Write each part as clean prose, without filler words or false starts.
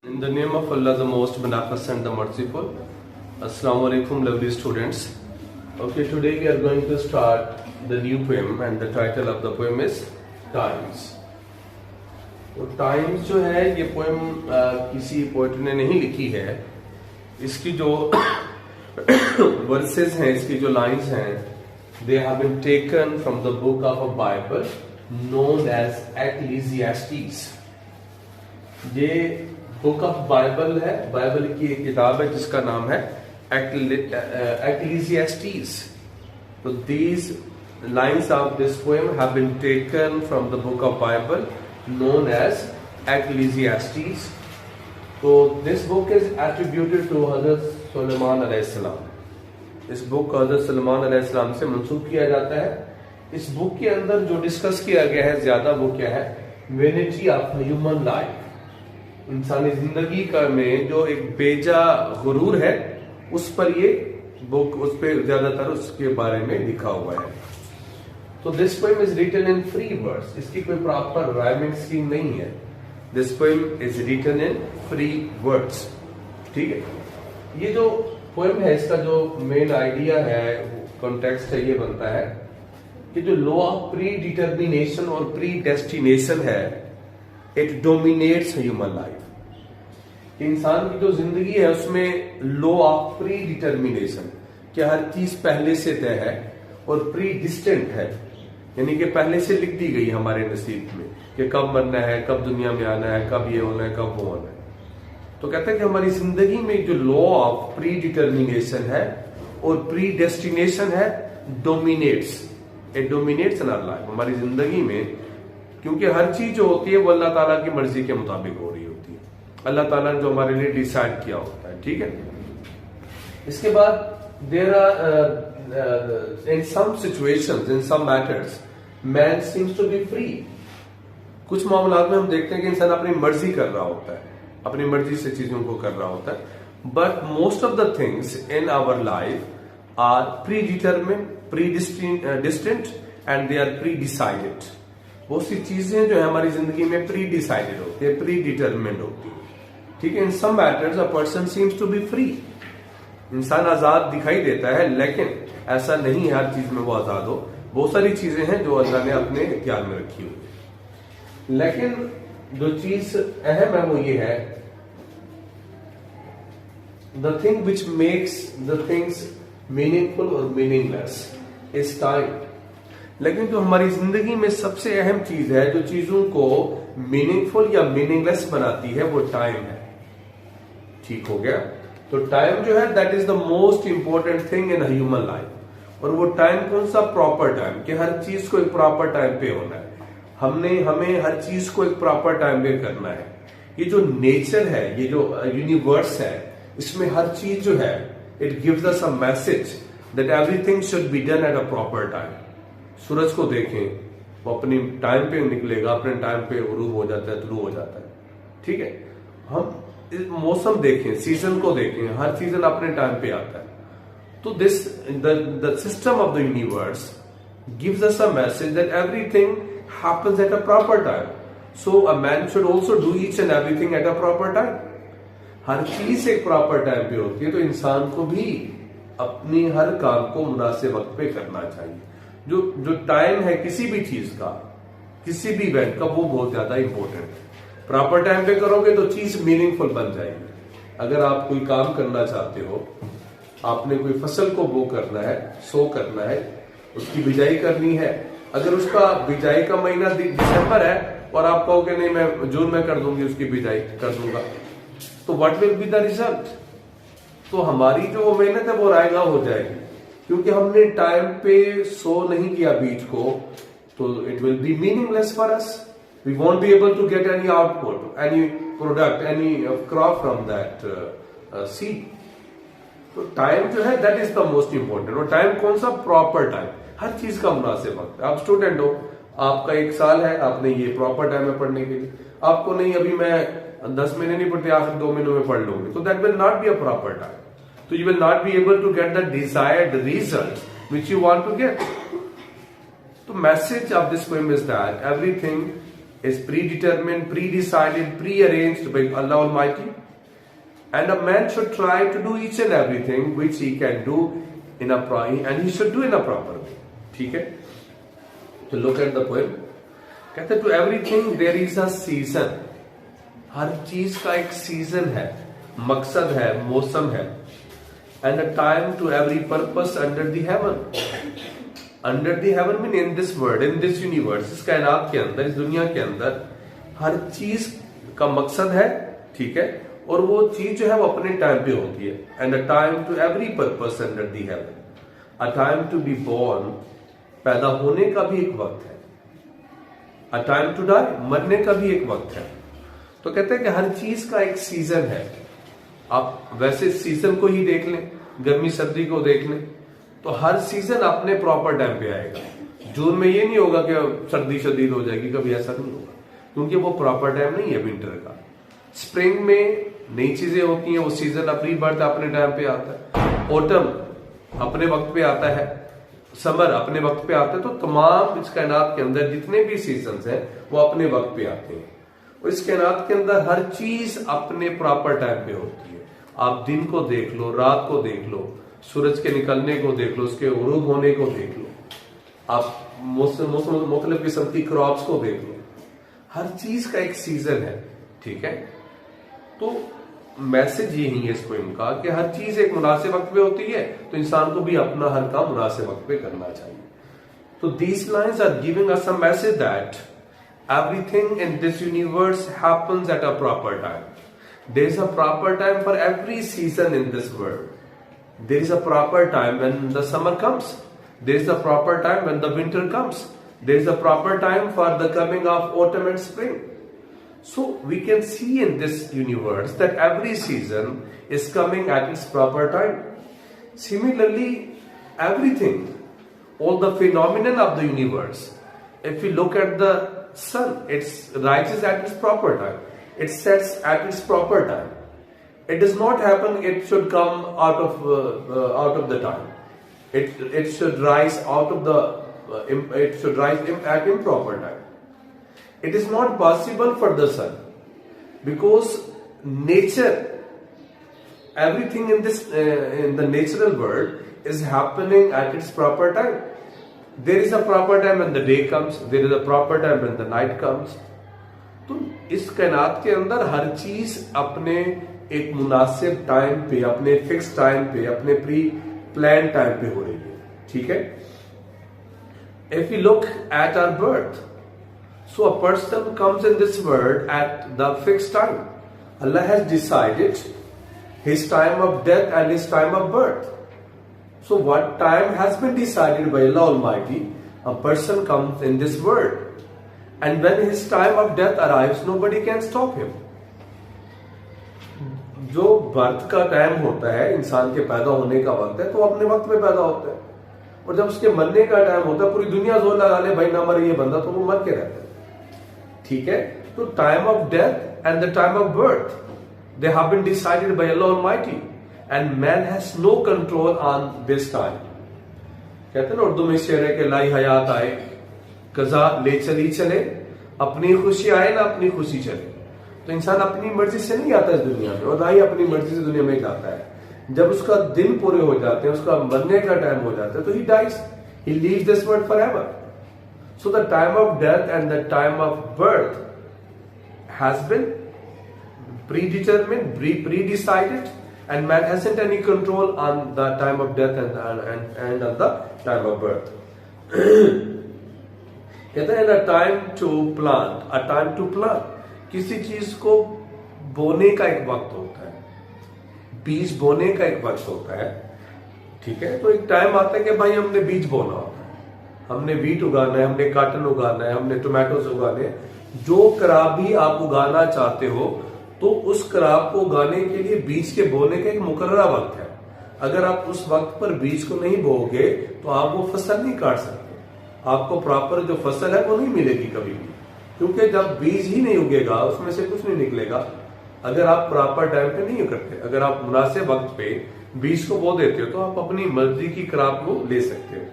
In the name of Allah, the most beneficent, the merciful. Assalamu alaikum, lovely students. Okay, today we are going to start the new poem, and the title of the poem is Times. तो times जो है ये poem किसी poet ने नहीं लिखी है. इसकी जो वर्सेस हैं, इसकी जो लाइंस हैं, they have been taken from the book of a Bible known as Ecclesiastes. ये बुक ऑफ बाइबल है, बाइबल की एक किताब है जिसका नाम है Ecclesiastes. So these lines of this poem have been taken from the book of Bible known as Ecclesiastes. So this book is attributed to Hazrat Sulaiman alayhi salam. इस book को हजरत सुलेमान अलैहि सलाम से मंसूब किया जाता है. इस बुक के अंदर जो डिस्कस किया गया है ज्यादा वो क्या है, वेनिटी ऑफ ह्यूमन लाइफ, इंसानी जिंदगी का में जो एक बेजा गुरूर है उस पर ये बुक, उस पर ज्यादातर उसके बारे में लिखा हुआ है. तो this poem is written in free words. इसकी कोई प्रॉपर राइमिंग स्कीम नहीं है. This poem is written in free words. ठीक है. ये जो पोएम है इसका जो मेन आइडिया है, कॉन्टेक्स्ट है, ये बनता है कि जो लॉ ऑफ प्री डिटर्मिनेशन और प्री डेस्टिनेशन है, इट डोमिनेट्स ह्यूमन लाइफ. इंसान की जो जिंदगी है उसमें लॉ ऑफ प्री डिटर्मिनेशन, कि हर चीज पहले से तय है, और प्री डिस्टेंट है, यानी कि पहले से लिख दी गई हमारे नसीब में कि कब मरना है, कब दुनिया में आना है, कब ये होना है, कब वो होना है. तो कहते हैं कि हमारी जिंदगी में जो लॉ ऑफ प्री डिटर्मिनेशन है और प्री डेस्टिनेशन है, dominates, it dominates in our life, हमारी जिंदगी में. क्योंकि हर चीज जो होती है वो अल्लाह ताला की मर्जी के मुताबिक हो रही होती है. अल्लाह ताला ने जो हमारे लिए डिसाइड किया होता है. ठीक है. इसके बाद there are in some situations, in some matters, man seems to be free. कुछ मामलात में हम देखते हैं कि इंसान अपनी मर्जी कर रहा होता है, अपनी मर्जी से चीजों को कर रहा होता है. But most of the things in our life are predetermined, predestined and they are predecided. बहुत सी चीजें जो है हमारी जिंदगी में प्री डिसाइडेड होती है, प्री डिटर्मिन्ड होती है. ठीक है. In some matters a person seems to be free. इंसान आजाद दिखाई देता है, लेकिन ऐसा नहीं है हर चीज में वो आजाद हो. बहुत सारी चीजें हैं जो अल्लाह ने अपने इख्तियार में रखी हुई है. लेकिन जो चीज अहम है वो ये है, the thing which makes the things meaningful और मीनिंगलेस इज टाइम. लेकिन जो हमारी जिंदगी में सबसे अहम चीज है, जो चीजों को मीनिंगफुल या मीनिंगलेस बनाती है, वो टाइम है. ठीक हो गया. तो टाइम जो है that is the most important thing in human life. और वो टाइम कौन सा, प्रॉपर टाइम, कि हर चीज को एक प्रॉपर टाइम पे होना है. हमें हर चीज को एक प्रॉपर टाइम पे करना है. ये जो नेचर है, ये जो यूनिवर्स है, इसमें हर चीज जो है, it gives us a message that everything should be done at a proper time. सूरज को देखें, वो अपनी टाइम पे निकलेगा, अपने टाइम पे गुरूब हो जाता है, तुलू हो जाता है. ठीक है. हम मौसम देखें, सीजन को देखें, हर सीजन अपने टाइम पे आता है. तो this the system of the universe gives us a message that everything happens at a proper time. So a man should also do each and everything at a proper time. हर चीज एक proper time पे होती है, तो इंसान को भी अपनी हर काम को मुनासिब वक्त पे करना चाहिए. जो टाइम है किसी भी चीज का, किसी भी इवेंट का, वो बहुत ज्यादा इंपॉर्टेंट है. प्रॉपर टाइम पे करोगे तो चीज मीनिंगफुल बन जाएगी. अगर आप कोई काम करना चाहते हो, आपने कोई फसल को बो करना है, सो करना है, उसकी बिजाई करनी है. अगर उसका बिजाई का महीना दिसंबर है और आप कहोगे नहीं मैं जून में कर दूंगी, उसकी बिजाई कर दूंगा, तो what will be the result. तो हमारी जो मेहनत है वो रायगा हो जाएगी, क्योंकि हमने टाइम पे सो नहीं किया बीज को. तो it will be meaningless for us. We won't be able to get any output, any product, any crop from that seed. तो टाइम जो है that is the most important. और टाइम कौन सा, प्रॉपर टाइम, हर चीज का मुनासिब वक्त. आप स्टूडेंट हो, आपका 1 साल है, आपने ये प्रॉपर टाइम है पढ़ने के लिए. आपको नहीं अभी मैं 10 महीने नहीं पढ़ते, आखिर 2 महीनों में पढ़ लूंगी, तो that will not be a proper time. तो you will not be able to get the desired result which you want to get. तो message of this poem is that everything is predetermined, pre-decided, pre-arranged by Allah Almighty, and a man should try to do each and everything which he can do in a and he should do in a proper way. ठीक है? To look at the poem, कहते हैं to everything there is a season. हर चीज का एक season है, मकसद है, मौसम है, and a time to every purpose under the heaven. Under the heaven mean in this world, in this universe, इस कायनात के अंदर, इस दुनिया के अंदर हर चीज का मकसद है, ठीक है, और वो चीज जो है वो अपने टाइम पे होती है. And a time to every purpose under the heaven. A time to be born, पैदा होने का भी एक वक्त है. A time to die, मरने का भी एक वक्त है. तो कहते हैं कि हर चीज का एक सीजन है. आप वैसे सीजन को ही देख लें, गर्मी सर्दी को देख लें, तो हर सीजन अपने प्रॉपर टाइम पे आएगा. जून में ये नहीं होगा कि सर्दी शदीद हो जाएगी, कभी ऐसा नहीं होगा, क्योंकि वो प्रॉपर टाइम नहीं है विंटर का. स्प्रिंग में नई चीजें होती हैं, वो सीजन अपनी बर्थ अपने टाइम पे आता है. ऑटम अपने वक्त पे आता है, समर अपने वक्त पे आता है. तो तमाम इस कायनात के अंदर जितने भी सीजन्स हैं वो अपने वक्त पे आते हैं. और इस कायनात के अंदर हर चीज अपने प्रॉपर टाइम पे होती है. आप दिन को देख लो, रात को देख लो, सूरज के निकलने को देख लो, उसके उरूब होने को देख लो, आप मुख्तलिफ किस्म की क्रॉप्स को देख लो. हर चीज का एक सीजन है. ठीक है? तो मैसेज यही है इस पोएम का कि हर चीज एक मुनासिब वक्त पे होती है, तो इंसान को भी अपना हर काम मुनासिब वक्त पे करना चाहिए. तो these lines are giving us a message that everything in this universe happens at a proper time. There is a proper time for every season in this world. There is a proper time when the summer comes. There is a proper time when the winter comes. There is a proper time for the coming of autumn and spring. So we can see in this universe that every season is coming at its proper time. Similarly, everything, all the phenomenon of the universe, if we look at the sun, it rises at its proper time, it sets at its proper time. It does not happen it should come out of the time. It should rise out of the it should rise at improper time. It is not possible for the sun, because nature, everything in this in the natural world is happening at its proper time. There is a proper time when the day comes, there is a proper time when the night comes. तो इस कायनात के अंदर हर चीज अपने एक मुनासिब time पे, अपने फिक्स टाइम पे, अपने प्री प्लान टाइम पे हो रही है. ठीक है? If we look at our birth, so a person comes in this world at the fixed time. Allah has decided his time of death and his time of birth. So what time has been decided by Allah Almighty, a person comes in this world, and when his time of death arrives, nobody can stop him. जो birth का time होता है, इंसान के पैदा होने का वक्त है, तो अपने वक्त में पैदा होता है. और जब उसके मरने का टाइम होता है, पूरी दुनिया जोर लगा ले भाई ना मरे ये बंदा, तो वो मर के रहता है. ठीक है? तो time of death and the time of birth, they have been decided by Allah almighty, and man has no control on this time. कहते हैं ना उर्दू में शेर है कि लाई हयात आए कजा ले चली चले, अपनी खुशी आए ना अपनी खुशी चले. तो इंसान अपनी मर्जी से नहीं आता इस दुनिया में, और ना ही अपनी मर्जी से दुनिया में जाता है. जब उसका दिन पूरे हो जाते हैं, उसका मरने का टाइम हो जाता है, तो he dies, he leaves this world forever. So the time of death and the time of birth has been predetermined, pre-decided, and man hasn't any control on the time of death and on the time of birth. कहते हैं a time to plant, a time to plant. किसी चीज को बोने का एक वक्त होता है, बीज बोने का एक वक्त होता है. ठीक है? तो एक टाइम आता है कि भाई हमने बीज बोना होता है, हमने वीट उगाना है, हमने कॉटन उगाना है, हमने टोमेटोज उगाने हैं. जो क्रॉप भी आप उगाना चाहते हो, तो उस क्रॉप को उगाने के लिए बीज के बोने का एक मुकर्ररा वक्त है. अगर आप उस वक्त पर बीज को नहीं बोओगे तो आप वो फसल नहीं काट सकते. आपको प्रॉपर जो फसल है वो नहीं मिलेगी कभी भी, क्योंकि जब बीज ही नहीं उगेगा उसमें से कुछ नहीं निकलेगा. अगर आप प्रॉपर टाइम पे नहीं करते, अगर आप मुनासिब वक्त पे बीज को बो देते हो, तो आप अपनी मर्जी की क्रॉप को ले सकते हो.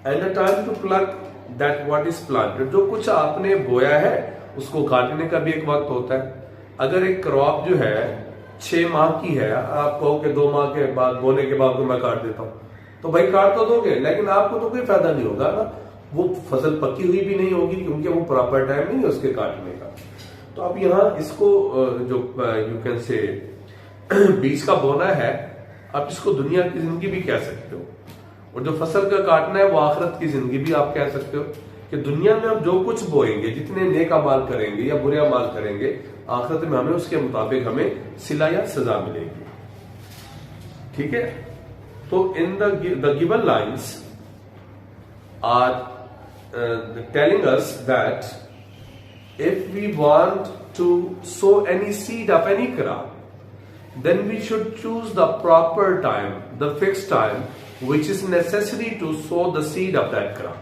And the time to plug that what is planted, जो कुछ आपने बोया है उसको काटने का भी एक वक्त होता है। अगर एक क्रॉप जो है 6 माह की है, आप कहो कि 2 माह के बाद बोने के बाद मैं काट देता हूँ, तो भाई काट तो दोगे, लेकिन आपको तो कोई फायदा नहीं होगा ना, वो फसल पकी हुई भी नहीं होगी, क्योंकि वो प्रॉपर टाइम नहीं है उसके काटने का। तो अब यहाँ इसको जो यू कैन से बीज का बोना है, आप इसको दुनिया की जिंदगी भी कह सकते हो, और जो फसल का काटना है वो आखिरत की जिंदगी भी आप कह सकते हो, कि दुनिया में हम जो कुछ बोएंगे, जितने नेक अमाल करेंगे या बुरे अमाल करेंगे, आखिरत में हमें उसके मुताबिक हमें सिला या सजा मिलेगी। ठीक है, तो in the given lines are telling us that if we want to sow any seed of any crop, then we should choose the proper time, the fixed time, which is necessary to sow the seed of that crop.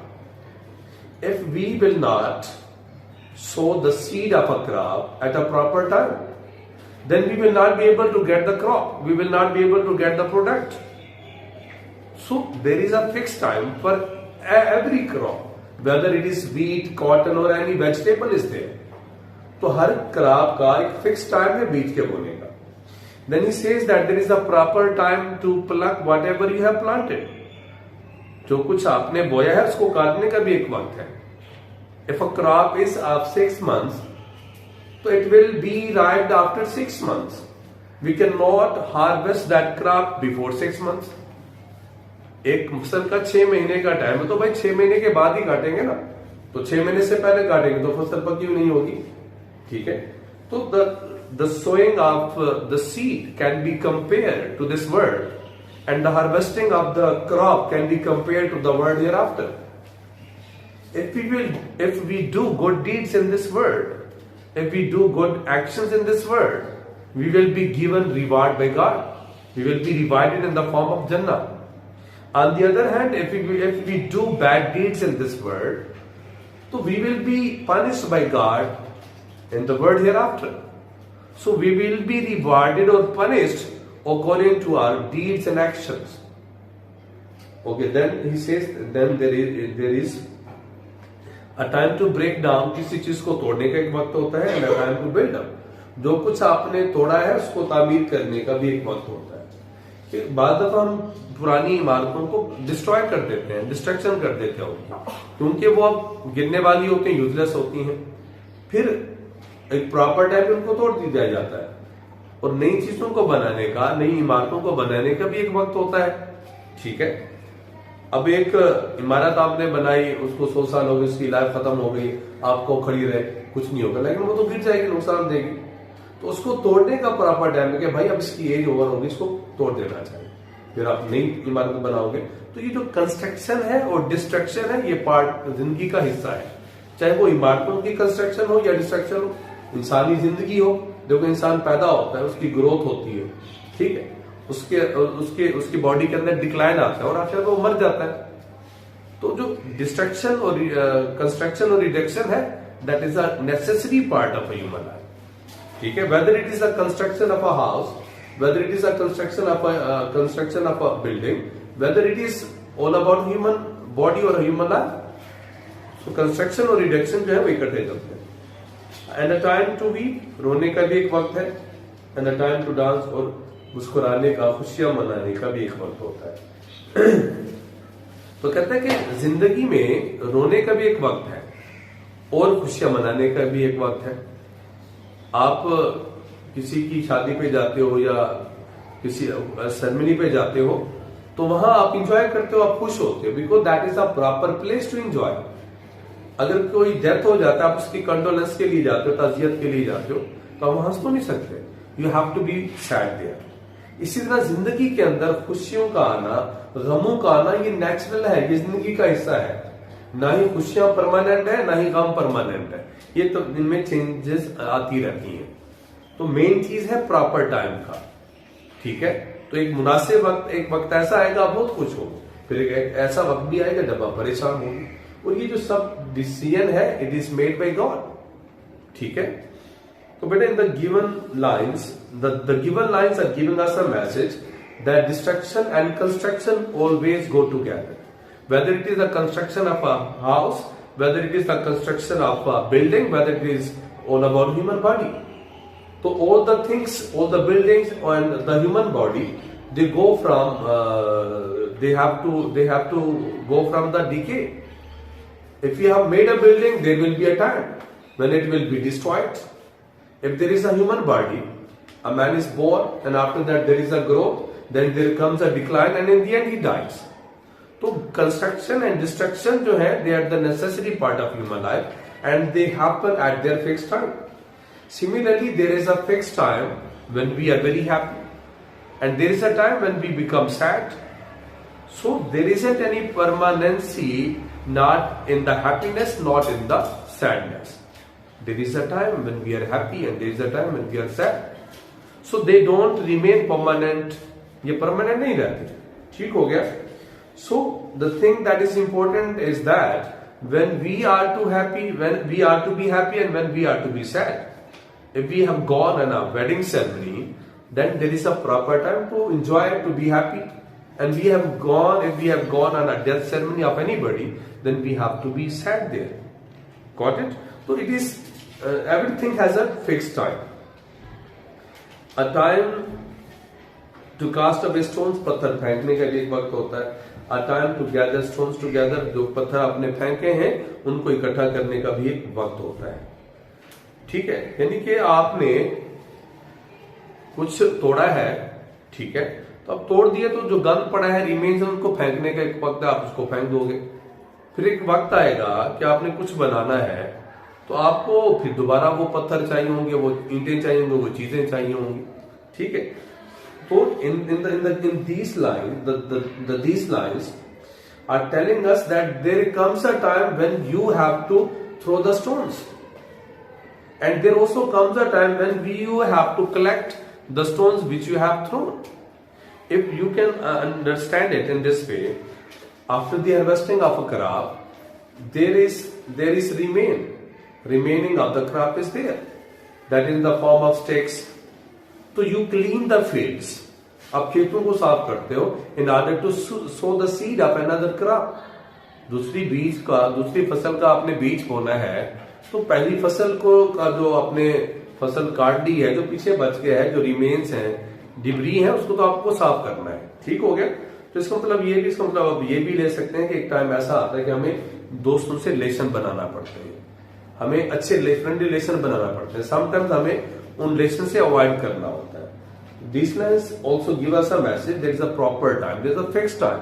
If we will not sow the seed of a crop at a proper time, then we will not be able to get the crop, we will not be able to get the product. So there is a fixed time for every crop, whether it is wheat, cotton or any vegetable is there. तो हर crop का एक fix time है बीज के बोने का। Then he says that there is a proper time to pluck whatever you have planted. जो कुछ आपने बोया है उसको काटने का भी एक वक्त है। If a crop is of 6 months, so it will be ripe after 6 months. We cannot harvest that crop before 6 months. एक फसल का 6 महीने का टाइम है, तो भाई 6 महीने के बाद ही काटेंगे ना, तो 6 महीने से पहले काटेंगे तो फसल पकी हुई नहीं होगी। ठीक है, तो the sowing of the seed can be compared to this world, and the harvesting of the crop can be compared to the world hereafter. If we do good deeds in this world, if we do good actions in this world, we will be given reward by God. We will be rewarded in the form of Jannah. On the other hand, if we do bad deeds in this world, so we will be punished by God in the world hereafter. So we will be rewarded or punished according to our deeds and actions. Okay, then he says, then there is a time to break down. किसी चीज को तोड़ने का एक वक्त होता है, and a time to build up. जो कुछ आपने तोड़ा है उसको तामीर करने का भी एक वक्त होता है। कि बाद दफा हम पुरानी इमारतों को डिस्ट्रॉय कर देते हैं, डिस्ट्रक्शन कर देते हैं उनकी, क्योंकि वो अब गिरने वाली होती हैं, यूजलेस होती हैं। फिर एक प्रॉपर टाइम पे उनको तोड़ दिया जाता है, और नई चीजों को बनाने का, नई इमारतों को बनाने का भी एक वक्त होता है। ठीक है, अब एक इमारत आपने बनाई, उसको 100 साल हो गए, उसकी लाइफ खत्म हो गई, आपको खड़ी रहे, कुछ नहीं होगा, लेकिन वो तो गिर जाएगी, नुकसान देगी। तो उसको तोड़ने का प्रॉपर टाइम है कि भाई अब इसकी एज ओवर होगी, इसको तोड़ देना चाहिए, फिर आप नई इमारत बनाओगे। तो ये जो कंस्ट्रक्शन है और डिस्ट्रक्शन है, ये पार्ट जिंदगी का हिस्सा है, चाहे वो इमारतों की कंस्ट्रक्शन हो या डिस्ट्रक्शन हो, इंसानी जिंदगी हो। देखो, इंसान पैदा होता है, उसकी ग्रोथ होती है, ठीक है, उसकी बॉडी के अंदर डिक्लाइन आता है और आखिर वो मर जाता है। तो जो डिस्ट्रक्शन और कंस्ट्रक्शन और रिडक्शन है, that is a necessary part of a human life. ठीक है, whether it is a construction of a house, whether it is a construction of a building, whether it is all about human body or human life. So construction और reduction जो है वो इकट्ठे चलते हैं। And a time to weep, रोने का भी एक वक्त है, and a time to dance, और मुस्कुराने का, खुशियां मनाने का भी एक वक्त होता है। तो कहते हैं कि जिंदगी में रोने का भी एक वक्त है और खुशियां मनाने का भी एक वक्त है। आप किसी की शादी पे जाते हो या किसी सेरेमनी पे जाते हो, तो वहां आप इंजॉय करते हो, आप खुश होते हो, because that is a proper place to enjoy. अगर कोई डेथ हो जाता है, आप उसकी कंडोलेंस के लिए जाते हो, ताजियत के लिए जाते हो, तो आप हंस तो नहीं सकते, you have to be sad there. इसी तरह जिंदगी के अंदर खुशियों का आना, गमों का आना, ये नेचुरल है, ये जिंदगी का हिस्सा है। ना ही खुशियां परमानेंट है, ना ही गम परमानेंट है, ये तो इनमें चेंजेस आती रहती हैं। तो मेन चीज है प्रॉपर टाइम का। ठीक है, तो एक मुनासिब वक्त, एक वक्त ऐसा आएगा आप बहुत खुश हो, फिर एक ऐसा वक्त भी आएगा जब आप परेशान होंगे, और ये जो सब डिसीजन है, it is made by God. ठीक है, तो बेटा in the given lines, the given lines are giving us a message that destruction and construction always go together, whether it is the construction of a house, whether it is the construction of a building, whether it is all about human body. So all the things, all the buildings and the human body, they go from they have to go from the decay. If you have made a building, there will be a time when it will be destroyed. If there is a human body, a man is born and after that there is a growth, then there comes a decline and in the end he dies. So construction and destruction जो है, they are the necessary part of human life and they happen at their fixed time. Similarly, there is a fixed time when we are very happy and there is a time when we become sad. So there isn't any permanency, not in the happiness, not in the sadness. There is a time when we are happy and there is a time when we are sad. So they don't remain permanent. ये permanent नहीं रहते. ठीक हो गया? So the thing that is important is that when we are to happy, when we are to be happy and when we are to be sad. If we have gone on a wedding ceremony, then there is a proper time to enjoy, to be happy. And we have gone, if we have gone on a death ceremony of anybody, then we have to be sad there. Got it? So it is, everything has a fixed time. A time to cast away stones, पत्थर फेंकने का भी एक वक्त होता है. A time to gather stones together, जो पत्थर आपने फेंके हैं उनको इकट्ठा करने का भी एक वक्त होता है. ठीक है, यानी कि आपने कुछ तोड़ा है, ठीक है, तो अब तोड़ दिए तो जो गंद पड़ा है, रिमेन्स है, उनको फेंकने का एक वक्त है, आप उसको फेंक दोगे. फिर एक वक्त आएगा कि आपने कुछ बनाना है तो आपको फिर दोबारा वो पत्थर चाहिए होंगे, वो ईंटें चाहिए होंगे, वो चीजें चाहिए होंगी. ठीक है, तो in these lines, these lines are telling us that there comes a time when you have to throw the stones, and there also comes a time when you have to collect the stones which you have thrown. If you can understand it in this way, after the harvesting of a crop, there is remaining of the crop is there, that is in the form of sticks. तो you clean the fields, आप खेतों को साफ करते हो in order to sow the seed of another crop. दूसरी फसल का आपने बीज बोना है, तो पहली फसल को का जो आपने फसल काट दी है, जो पीछे बच गया है, जो रिमेन्स हैं, डिब्री है, उसको तो आपको साफ करना है. ठीक हो गया? तो इसका मतलब ये भी, इसका मतलब आप ये भी ले सकते हैं कि एक टाइम ऐसा आता है कि हमें दोस्तों से रिलेशन बनाना पड़ता है, हमें अच्छे फ्रेंड रिलेशन बनाना पड़ता है. समटाइम्स हमें उन रिलेशन से अवॉइड करना होता है. These lines also give us a message. There is a proper time, there is a fixed time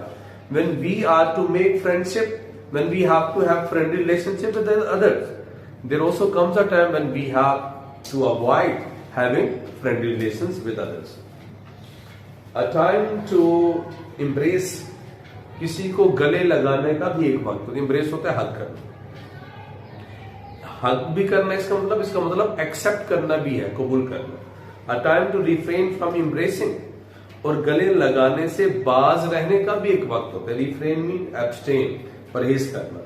when we are to make friendship, when we have to have friendly relationship with others. There also comes a time when we have to avoid having friendly relations with others. A time to embrace, किसी को गले लगाने का भी एक वक्त होता है. embrace होता है हग करना. हग भी करना इसका मतलब एक्सेप्ट करना भी है, कबूल करना. A time to refrain from embracing, और गले लगाने से बाज रहने का भी एक वक्त होता है. refrain mean abstain, परहेज करना.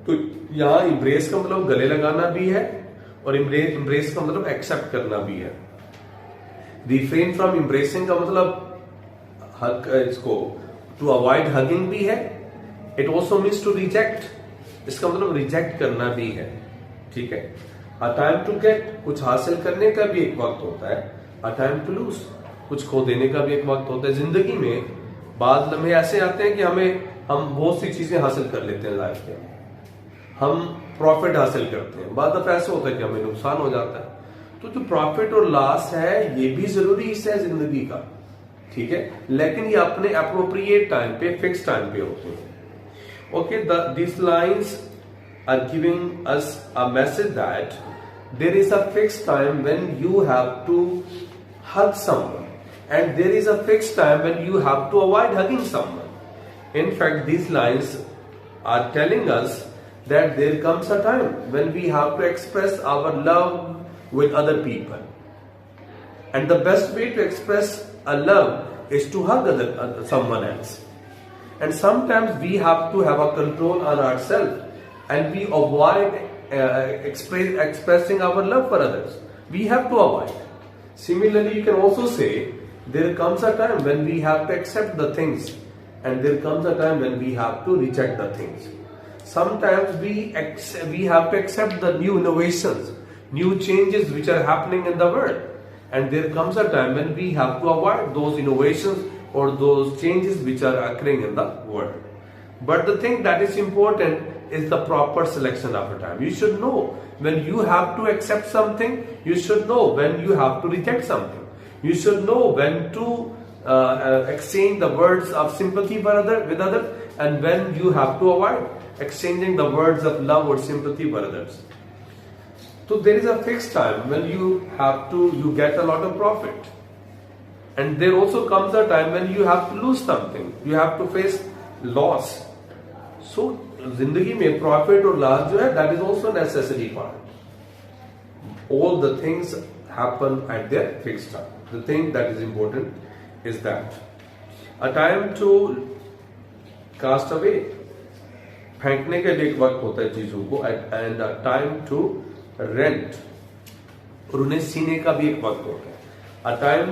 तो यहाँ embrace का मतलब गले लगाना भी है और embrace का मतलब एक्सेप्ट करना भी है. refrain from embracing का मतलब हग, इसको to avoid hugging भी है. it also means to reject, इसका मतलब रिजेक्ट करना भी है. ठीक है. A time to get, कुछ हासिल करने का भी एक वक्त होता है. A time to lose, कुछ खो देने का भी एक वक्त होता है. जिंदगी में बाद लम्हे ऐसे आते हैं कि हम बहुत सी चीजें हासिल कर लेते हैं लाइफ में, हम प्रॉफिट हासिल करते हैं. बाद दफा ऐसा होता है कि हमें नुकसान हो जाता है. तो जो प्रॉफिट और लॉस है ये भी जरूरी हिस्सा है जिंदगी का. ठीक है, लेकिन ये अपने अप्रोप्रिएट टाइम पे, फिक्स टाइम पे होते हैं. Okay, this lines are giving us a message that there is a fixed time when you have to hug someone and there is a fixed time when you have to avoid hugging someone. In fact, these lines are telling us that there comes a time when we have to express our love with other people, and the best way to express a love is to hug someone else. And sometimes we have to have a control on ourselves and we avoid expressing our love for others. We have to avoid. Similarly, you can also say there comes a time when we have to accept the things and there comes a time when we have to reject the things. sometimes we have to accept the new innovations, new changes which are happening in the world, and there comes a time when we have to avoid those innovations or those changes which are occurring in the world. But the thing that is important is the proper selection of a time. You should know when you have to accept something, you should know when you have to reject something. You should know when to exchange the words of sympathy with others, and when you have to avoid exchanging the words of love or sympathy with others. So there is a fixed time when you get a lot of profit, and there also comes a time when you have to lose something, you have to face loss. So जिंदगी में profit और loss जो है, that is also necessary part. All the things happen at their fixed time. The thing that is important is that a time to cast away, फेंकने के लिए एक वक्त होता है चीजों को, and a time to rent, और उन्हें सीने का भी एक वक्त होता है. A time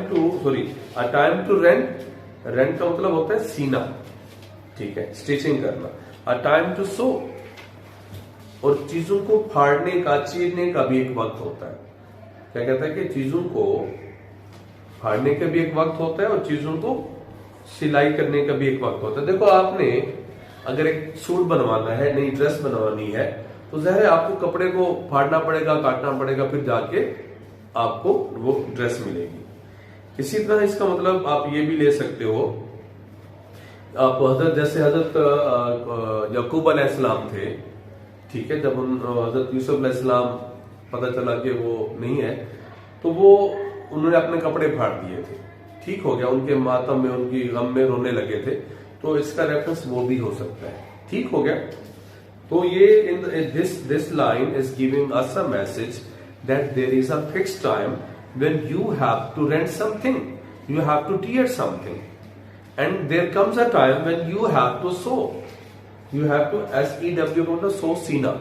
to rent का मतलब होता है सीना, ठीक है, स्टिचिंग करना. A time to sew, और चीजों को फाड़ने का, चीरने का भी एक वक्त होता है. क्या कहता है कि चीजों को फाड़ने का भी एक वक्त होता है और चीजों को सिलाई करने का भी एक वक्त होता है. देखो, आपने अगर एक सूट बनवाना है, नई ड्रेस बनवानी है, तो ज़ाहिर है आपको कपड़े को फाड़ना पड़ेगा, काटना पड़ेगा, फिर जाके आपको वो ड्रेस मिलेगी. इसी तरह इसका मतलब आप ये भी ले सकते हो, आप हजरत यकूब अलैहिस्सलाम थे, ठीक है, जब हजरत यूसुफ अलैहिस्सलाम पता चला कि वो नहीं है, तो उन्होंने अपने कपड़े फाड़ दिए थे. ठीक हो गया, उनके मातम में, उनकी गम में रोने लगे थे, तो इसका रेफरेंस वो भी हो सकता है. ठीक हो गया. तो ये this line is giving us a message that there is a fixed time when you have to rent something, you have to tear something, and there comes a time when you have to sew. You have to SEW मतलब sew, सीना,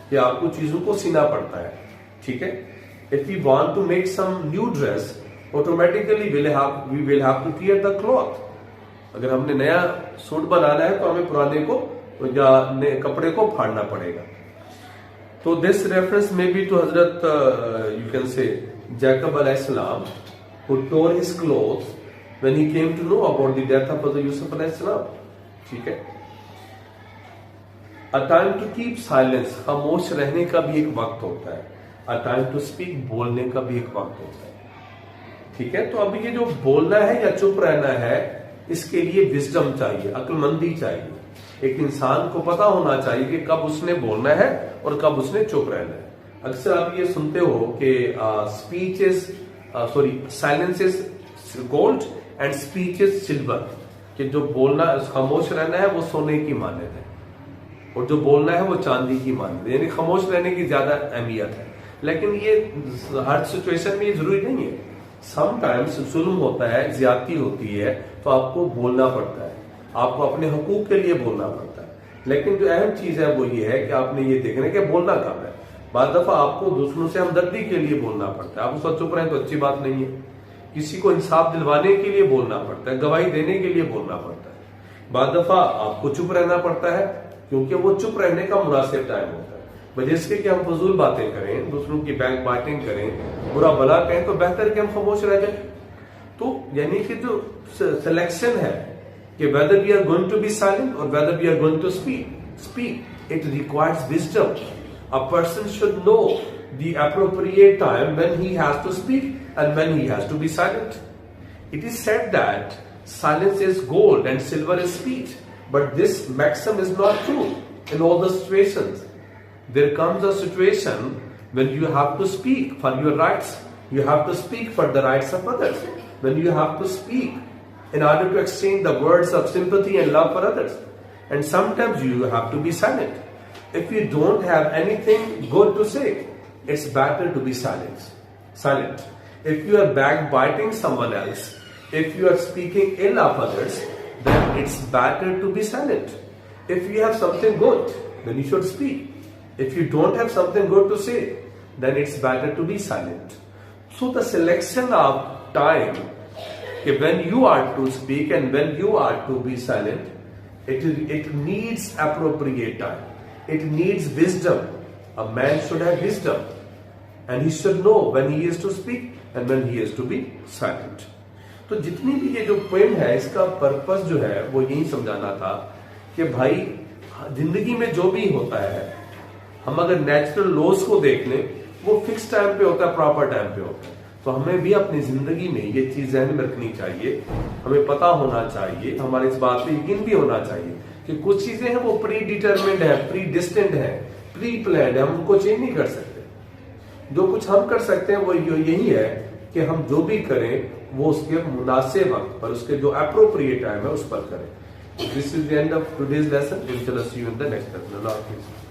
कि आपको चीजों को सीना पड़ता है. ठीक है. If we want to make some new dress, automatically we will have to tear the cloth. अगर हमने नया सूट बनाना है तो हमें पुराने को या नए कपड़े को फाड़ना पड़ेगा. तो दिस रेफरेंस में B to Hazrat you can say Jacob अलैहिस्सलाम, who tore his clothes when he came to know about the death of Hazrat Yusuf अलैहिस्सलाम. ठीक है. A time to keep silence, खामोश रहने का भी एक वक्त होता है. A time to speak, बोलने का भी एक वक्त होता है. ठीक है. तो अभी ये जो बोलना है या चुप रहना है, इसके लिए विजडम चाहिए, अक्लमंदी चाहिए. एक इंसान को पता होना चाहिए कि कब उसने बोलना है और कब उसने चुप रहना है. अक्सर आप ये सुनते हो कि silence is gold and speech is silver, कि जो बोलना, खामोश रहना है वो सोने की मानद है, और जो बोलना है वो चांदी की मानद है. यानी खामोश रहने की ज्यादा अहमियत है. लेकिन ये हर सिचुएशन में ये जरूरी नहीं है. समटाइम्स जुल्म होता है, ज्यादती होती है, तो आपको बोलना पड़ता है, आपको अपने हुकूक के लिए बोलना पड़ता है. लेकिन जो अहम चीज है वो ये है कि आपने ये देखना है कि बोलना कब है. बाद दफा आपको दूसरों से हमदर्दी के लिए बोलना पड़ता है. आप उसका चुप रहें तो अच्छी बात नहीं है. किसी को इंसाफ दिलवाने के लिए बोलना पड़ता है, गवाही देने के लिए बोलना पड़ता है. बाद दफा आपको चुप रहना पड़ता है, क्योंकि वो चुप रहने का मुनासिब टाइम होता है. वजह इसके कि हम फजूल बातें करें, दूसरों की बैक बाइटिंग करें, बुरा भला कहें, तो बेहतर कि हम खामोश रह जाए. तो यानी कि जो सिलेक्शन है कि whether we are going to be silent or whether we are going to speak, it requires wisdom. A person should know the appropriate time when he has to speak and when he has to be silent. It is said that silence is gold and silver is speech, but this maxim is not true in all the situations. There comes a situation when you have to speak for your rights, you have to speak for the rights of others, when you have to speak in order to exchange the words of sympathy and love for others. And sometimes you have to be silent. If you don't have anything good to say, it's better to be silent. If you are backbiting someone else, if you are speaking ill of others, then it's better to be silent. If you have something good, then you should speak. If you don't have something good to say, then it's better to be silent. So the selection of time, when you are to speak and when you are to be silent, it needs appropriate time. It needs wisdom. A man should have wisdom. And he should know when he is to speak and when he is to be silent. तो जितनी भी ये जो poem है, इसका purpose जो है वो यही समझाना था कि भाई जिंदगी में जो भी होता है, हम अगर नेचुरल लॉज को देख लें, वो फिक्स टाइम पे होता है, प्रॉपर टाइम पे होता है। तो हमें भी अपनी जिंदगी में ये चीज ध्यान में रखनी चाहिए, हमें पता होना चाहिए, हमारे इस बात पे यकीन भी होना चाहिए कि कुछ चीजें हैं वो प्री डिटरमिन्ड है, प्री डिस्टेंट है, प्री प्लान्ड है, हम उनको चेंज नहीं कर सकते। जो कुछ हम कर सकते हैं वो यही है कि हम जो भी करें वो उसके मुनासिब वक्त पर, उसके जो अप्रोप्रिएट टाइम है उस पर करें। This is the end of today's lesson. See you in the next lesson. अल्लाह हाफिज़।